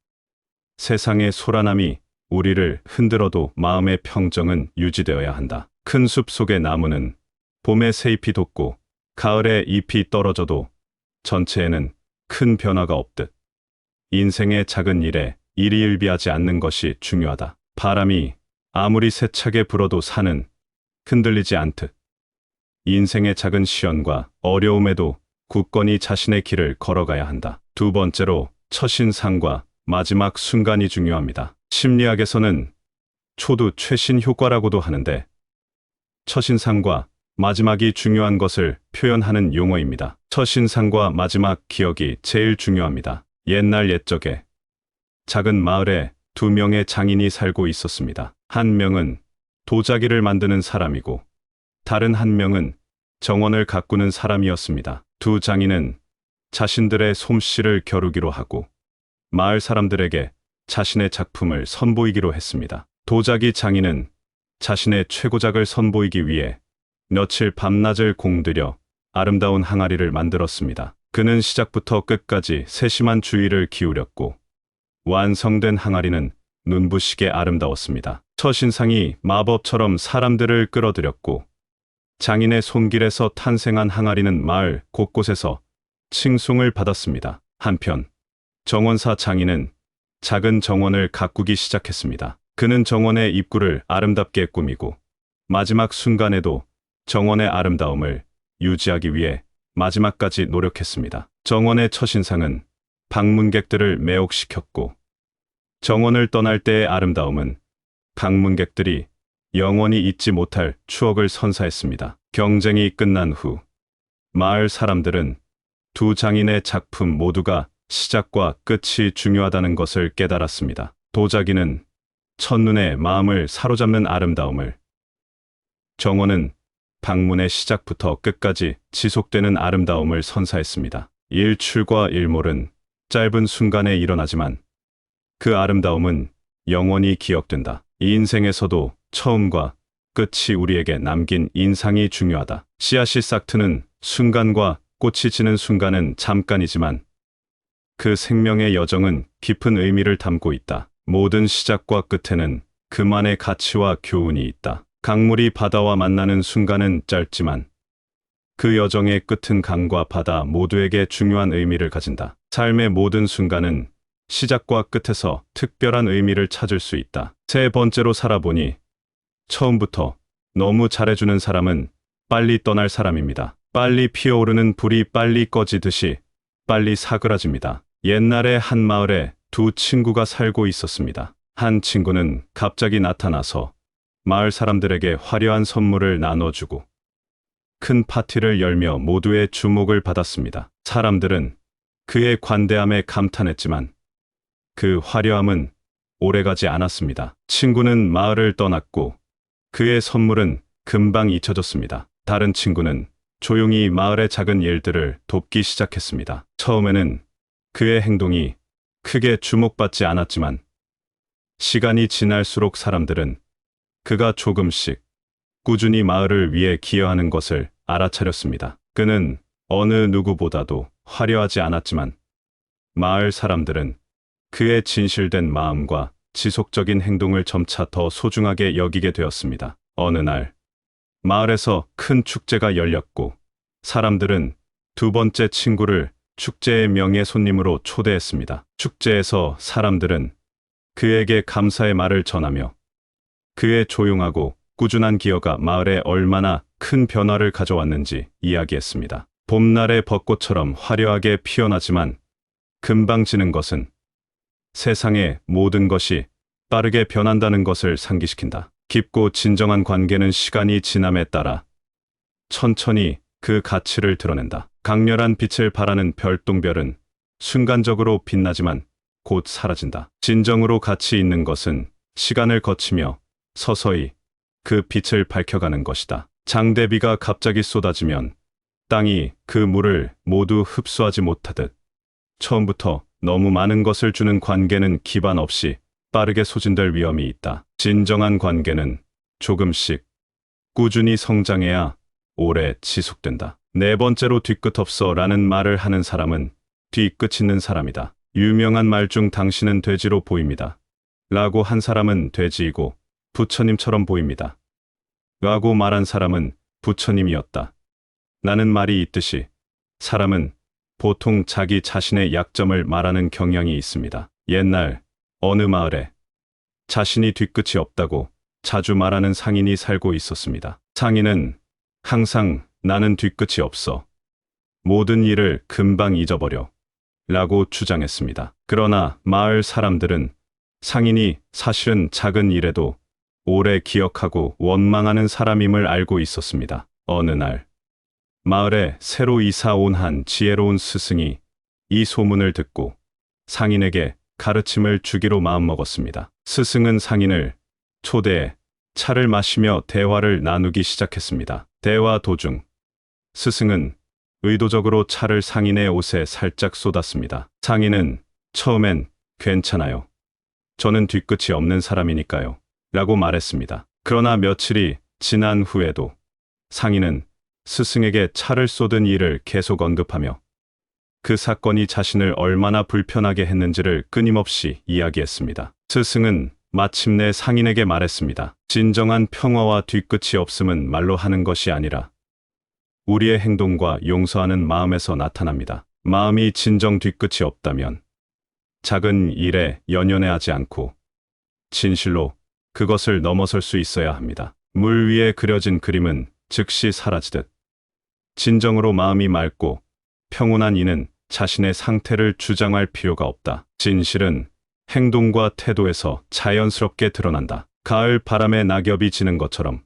세상의 소란함이 우리를 흔들어도 마음의 평정은 유지되어야 한다. 큰 숲 속의 나무는 봄에 새잎이 돋고 가을에 잎이 떨어져도 전체에는 큰 변화가 없듯 인생의 작은 일에 일희일비하지 않는 것이 중요하다. 바람이 아무리 세차게 불어도 산은 흔들리지 않듯 인생의 작은 시련과 어려움에도 굳건히 자신의 길을 걸어가야 한다. 두 번째로 첫인상과 마지막 순간이 중요합니다. 심리학에서는 초두 최신 효과라고도 하는데 첫인상과 마지막이 중요한 것을 표현하는 용어입니다. 첫인상과 마지막 기억이 제일 중요합니다. 옛날 옛적에 작은 마을에 2명의 장인이 살고 있었습니다. 한 명은 도자기를 만드는 사람이고 다른 한 명은 정원을 가꾸는 사람이었습니다. 두 장인은 자신들의 솜씨를 겨루기로 하고 마을 사람들에게 자신의 작품을 선보이기로 했습니다. 도자기 장인은 자신의 최고작을 선보이기 위해 며칠 밤낮을 공들여 아름다운 항아리를 만들었습니다. 그는 시작부터 끝까지 세심한 주의를 기울였고 완성된 항아리는 눈부시게 아름다웠습니다. 첫인상이 마법처럼 사람들을 끌어들였고 장인의 손길에서 탄생한 항아리는 마을 곳곳에서 칭송을 받았습니다. 한편 정원사 장인은 작은 정원을 가꾸기 시작했습니다. 그는 정원의 입구를 아름답게 꾸미고 마지막 순간에도 정원의 아름다움을 유지하기 위해 마지막까지 노력했습니다. 정원의 첫인상은 방문객들을 매혹시켰고 정원을 떠날 때의 아름다움은 방문객들이 영원히 잊지 못할 추억을 선사했습니다. 경쟁이 끝난 후 마을 사람들은 두 장인의 작품 모두가 시작과 끝이 중요하다는 것을 깨달았습니다. 도자기는 첫눈에 마음을 사로잡는 아름다움을, 정원은 방문의 시작부터 끝까지 지속되는 아름다움을 선사했습니다. 일출과 일몰은 짧은 순간에 일어나지만 그 아름다움은 영원히 기억된다. 이 인생에서도 처음과 끝이 우리에게 남긴 인상이 중요하다. 씨앗이 싹트는 순간과 꽃이 지는 순간은 잠깐이지만 그 생명의 여정은 깊은 의미를 담고 있다. 모든 시작과 끝에는 그만의 가치와 교훈이 있다. 강물이 바다와 만나는 순간은 짧지만 그 여정의 끝은 강과 바다 모두에게 중요한 의미를 가진다. 삶의 모든 순간은 시작과 끝에서 특별한 의미를 찾을 수 있다. 세 번째로 살아보니 처음부터 너무 잘해주는 사람은 빨리 떠날 사람입니다. 빨리 피어오르는 불이 빨리 꺼지듯이 빨리 사그라집니다. 옛날에 한 마을에 두 친구가 살고 있었습니다. 한 친구는 갑자기 나타나서 마을 사람들에게 화려한 선물을 나눠주고 큰 파티를 열며 모두의 주목을 받았습니다. 사람들은 그의 관대함에 감탄했지만 그 화려함은 오래가지 않았습니다. 친구는 마을을 떠났고 그의 선물은 금방 잊혀졌습니다. 다른 친구는 조용히 마을의 작은 일들을 돕기 시작했습니다. 처음에는 그의 행동이 크게 주목받지 않았지만 시간이 지날수록 사람들은 그가 조금씩 꾸준히 마을을 위해 기여하는 것을 알아차렸습니다. 그는 어느 누구보다도 화려하지 않았지만 마을 사람들은 그의 진실된 마음과 지속적인 행동을 점차 더 소중하게 여기게 되었습니다. 어느 날 마을에서 큰 축제가 열렸고 사람들은 두 번째 친구를 축제의 명예 손님으로 초대했습니다. 축제에서 사람들은 그에게 감사의 말을 전하며 그의 조용하고 꾸준한 기여가 마을에 얼마나 큰 변화를 가져왔는지 이야기했습니다. 봄날의 벚꽃처럼 화려하게 피어나지만 금방 지는 것은 세상의 모든 것이 빠르게 변한다는 것을 상기시킨다. 깊고 진정한 관계는 시간이 지남에 따라 천천히 그 가치를 드러낸다. 강렬한 빛을 발하는 별똥별은 순간적으로 빛나지만 곧 사라진다. 진정으로 가치 있는 것은 시간을 거치며 서서히 그 빛을 밝혀가는 것이다. 장대비가 갑자기 쏟아지면 땅이 그 물을 모두 흡수하지 못하듯 처음부터 너무 많은 것을 주는 관계는 기반 없이 빠르게 소진될 위험이 있다. 진정한 관계는 조금씩 꾸준히 성장해야 오래 지속된다. 네 번째로 뒤끝 없어 라는 말을 하는 사람은 뒤끝 있는 사람이다. 유명한 말 중 당신은 돼지로 보입니다. 라고 한 사람은 돼지이고 부처님처럼 보입니다. 라고 말한 사람은 부처님이었다. 라는 말이 있듯이 사람은 보통 자기 자신의 약점을 말하는 경향이 있습니다. 옛날 어느 마을에 자신이 뒤끝이 없다고 자주 말하는 상인이 살고 있었습니다. 상인은 항상 나는 뒤끝이 없어. 모든 일을 금방 잊어버려. 라고 주장했습니다. 그러나 마을 사람들은 상인이 사실은 작은 일에도 오래 기억하고 원망하는 사람임을 알고 있었습니다. 어느 날 마을에 새로 이사 온 한 지혜로운 스승이 이 소문을 듣고 상인에게 가르침을 주기로 마음먹었습니다. 스승은 상인을 초대해 차를 마시며 대화를 나누기 시작했습니다. 대화 도중 스승은 의도적으로 차를 상인의 옷에 살짝 쏟았습니다. 상인은 처음엔 괜찮아요. 저는 뒤끝이 없는 사람이니까요. 라고 말했습니다. 그러나 며칠이 지난 후에도 상인은 스승에게 차를 쏟은 일을 계속 언급하며 그 사건이 자신을 얼마나 불편하게 했는지를 끊임없이 이야기했습니다. 스승은 마침내 상인에게 말했습니다. 진정한 평화와 뒤끝이 없음은 말로 하는 것이 아니라 우리의 행동과 용서하는 마음에서 나타납니다. 마음이 진정 뒤끝이 없다면 작은 일에 연연해하지 않고 진실로 그것을 넘어설 수 있어야 합니다. 물 위에 그려진 그림은 즉시 사라지듯 진정으로 마음이 맑고 평온한 이는 자신의 상태를 주장할 필요가 없다. 진실은 행동과 태도에서 자연스럽게 드러난다. 가을 바람에 낙엽이 지는 것처럼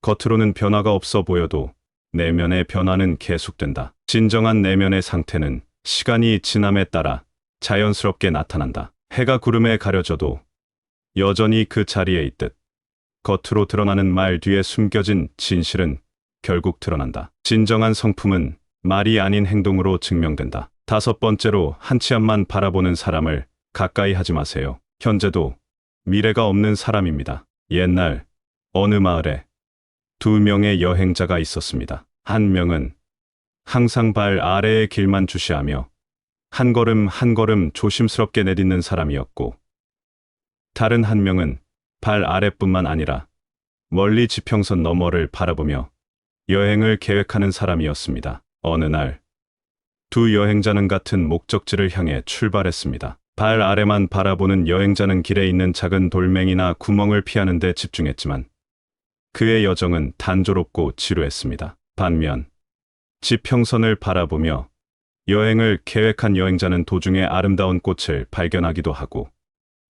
겉으로는 변화가 없어 보여도 내면의 변화는 계속된다. 진정한 내면의 상태는 시간이 지남에 따라 자연스럽게 나타난다. 해가 구름에 가려져도 여전히 그 자리에 있듯 겉으로 드러나는 말 뒤에 숨겨진 진실은 결국 드러난다. 진정한 성품은 말이 아닌 행동으로 증명된다. 5번째로 한 치 앞만 바라보는 사람을 가까이 하지 마세요. 현재도 미래가 없는 사람입니다. 옛날 어느 마을에 2명의 여행자가 있었습니다. 한 명은 항상 발 아래의 길만 주시하며 한 걸음 한 걸음 조심스럽게 내딛는 사람이었고, 다른 한 명은 발 아래뿐만 아니라 멀리 지평선 너머를 바라보며 여행을 계획하는 사람이었습니다. 어느 날 두 여행자는 같은 목적지를 향해 출발했습니다. 발 아래만 바라보는 여행자는 길에 있는 작은 돌멩이나 구멍을 피하는 데 집중했지만 그의 여정은 단조롭고 지루했습니다. 반면 지평선을 바라보며 여행을 계획한 여행자는 도중에 아름다운 꽃을 발견하기도 하고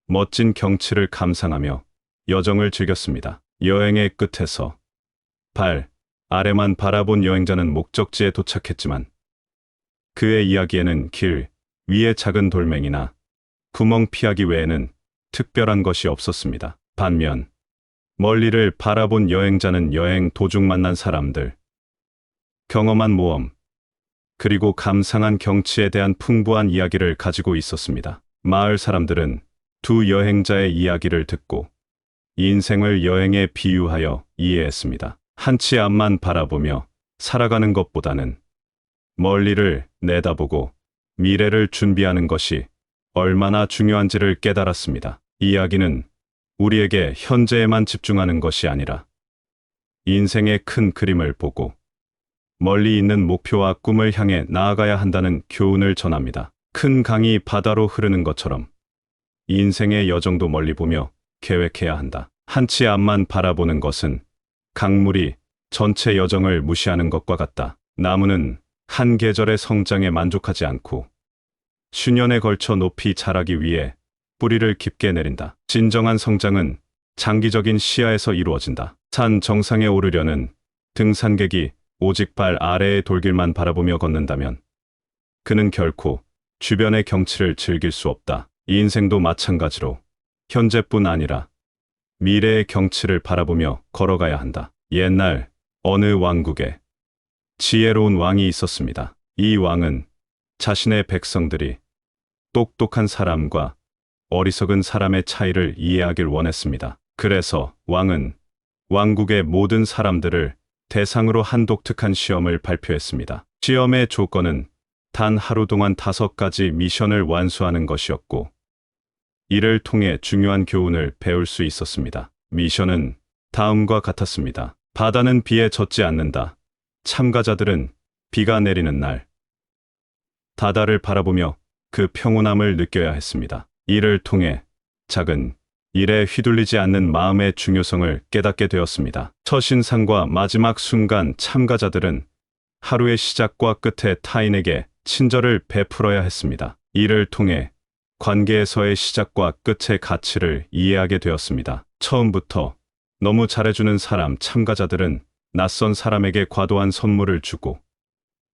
멋진 경치를 감상하며 여정을 즐겼습니다. 여행의 끝에서 발 아래만 바라본 여행자는 목적지에 도착했지만 그의 이야기에는 길 위의 작은 돌멩이나 구멍 피하기 외에는 특별한 것이 없었습니다. 반면 멀리를 바라본 여행자는 여행 도중 만난 사람들, 경험한 모험, 그리고 감상한 경치에 대한 풍부한 이야기를 가지고 있었습니다. 마을 사람들은 두 여행자의 이야기를 듣고 인생을 여행에 비유하여 이해했습니다. 한 치 앞만 바라보며 살아가는 것보다는 멀리를 내다보고 미래를 준비하는 것이 얼마나 중요한지를 깨달았습니다. 이야기는 우리에게 현재에만 집중하는 것이 아니라 인생의 큰 그림을 보고 멀리 있는 목표와 꿈을 향해 나아가야 한다는 교훈을 전합니다. 큰 강이 바다로 흐르는 것처럼 인생의 여정도 멀리 보며 계획해야 한다. 한 치 앞만 바라보는 것은 강물이 전체 여정을 무시하는 것과 같다. 나무는 한 계절의 성장에 만족하지 않고 수년에 걸쳐 높이 자라기 위해 뿌리를 깊게 내린다. 진정한 성장은 장기적인 시야에서 이루어진다. 산 정상에 오르려는 등산객이 오직 발 아래의 돌길만 바라보며 걷는다면 그는 결코 주변의 경치를 즐길 수 없다. 이 인생도 마찬가지로 현재뿐 아니라 미래의 경치를 바라보며 걸어가야 한다. 옛날 어느 왕국에 지혜로운 왕이 있었습니다. 이 왕은 자신의 백성들이 똑똑한 사람과 어리석은 사람의 차이를 이해하길 원했습니다. 그래서 왕은 왕국의 모든 사람들을 대상으로 한 독특한 시험을 발표했습니다. 시험의 조건은 단 하루 동안 5가지 미션을 완수하는 것이었고, 이를 통해 중요한 교훈을 배울 수 있었습니다. 미션은 다음과 같았습니다. 바다는 비에 젖지 않는다. 참가자들은 비가 내리는 날 바다를 바라보며 그 평온함을 느껴야 했습니다. 이를 통해 작은 일에 휘둘리지 않는 마음의 중요성을 깨닫게 되었습니다. 첫인상과 마지막 순간 참가자들은 하루의 시작과 끝에 타인에게 친절을 베풀어야 했습니다. 이를 통해 관계에서의 시작과 끝의 가치를 이해하게 되었습니다. 처음부터 너무 잘해주는 사람 참가자들은 낯선 사람에게 과도한 선물을 주고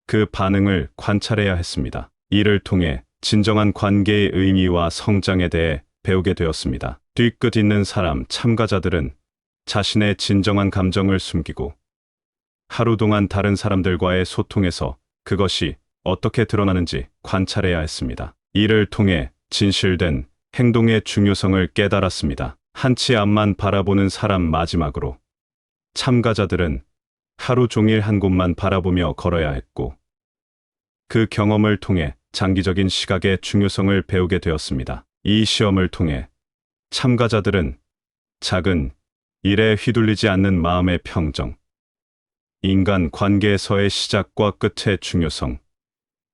그 반응을 관찰해야 했습니다. 이를 통해 진정한 관계의 의미와 성장에 대해 배우게 되었습니다. 뒤끝 있는 사람 참가자들은 자신의 진정한 감정을 숨기고 하루 동안 다른 사람들과의 소통에서 그것이 어떻게 드러나는지 관찰해야 했습니다. 이를 통해 진실된 행동의 중요성을 깨달았습니다. 한치 앞만 바라보는 사람 마지막으로 참가자들은 하루 종일 한 곳만 바라보며 걸어야 했고 그 경험을 통해 장기적인 시각의 중요성을 배우게 되었습니다. 이 시험을 통해 참가자들은 작은 일에 휘둘리지 않는 마음의 평정, 인간 관계에서의 시작과 끝의 중요성,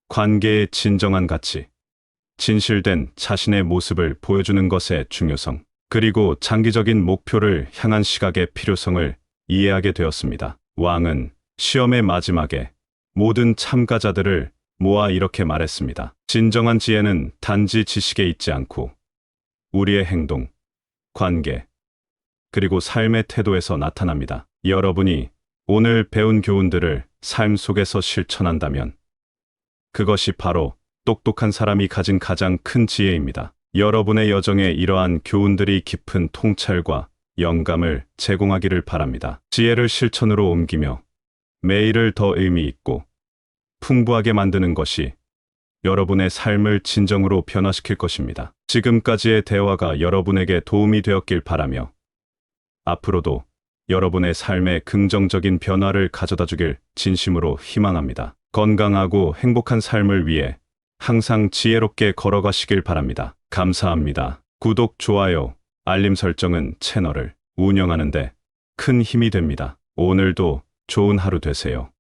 관계의 진정한 가치, 진실된 자신의 모습을 보여주는 것의 중요성, 그리고 장기적인 목표를 향한 시각의 필요성을 이해하게 되었습니다. 왕은 시험의 마지막에 모든 참가자들을 모아 이렇게 말했습니다. 진정한 지혜는 단지 지식에 있지 않고 우리의 행동, 관계, 그리고 삶의 태도에서 나타납니다. 여러분이 오늘 배운 교훈들을 삶 속에서 실천한다면 그것이 바로 똑똑한 사람이 가진 가장 큰 지혜입니다. 여러분의 여정에 이러한 교훈들이 깊은 통찰과 영감을 제공하기를 바랍니다. 지혜를 실천으로 옮기며 매일을 더 의미 있고 풍부하게 만드는 것이 여러분의 삶을 진정으로 변화시킬 것입니다. 지금까지의 대화가 여러분에게 도움이 되었길 바라며 앞으로도 여러분의 삶에 긍정적인 변화를 가져다 주길 진심으로 희망합니다. 건강하고 행복한 삶을 위해 항상 지혜롭게 걸어가시길 바랍니다. 감사합니다. 구독, 좋아요, 알림 설정은 채널을 운영하는 데 큰 힘이 됩니다. 오늘도 좋은 하루 되세요.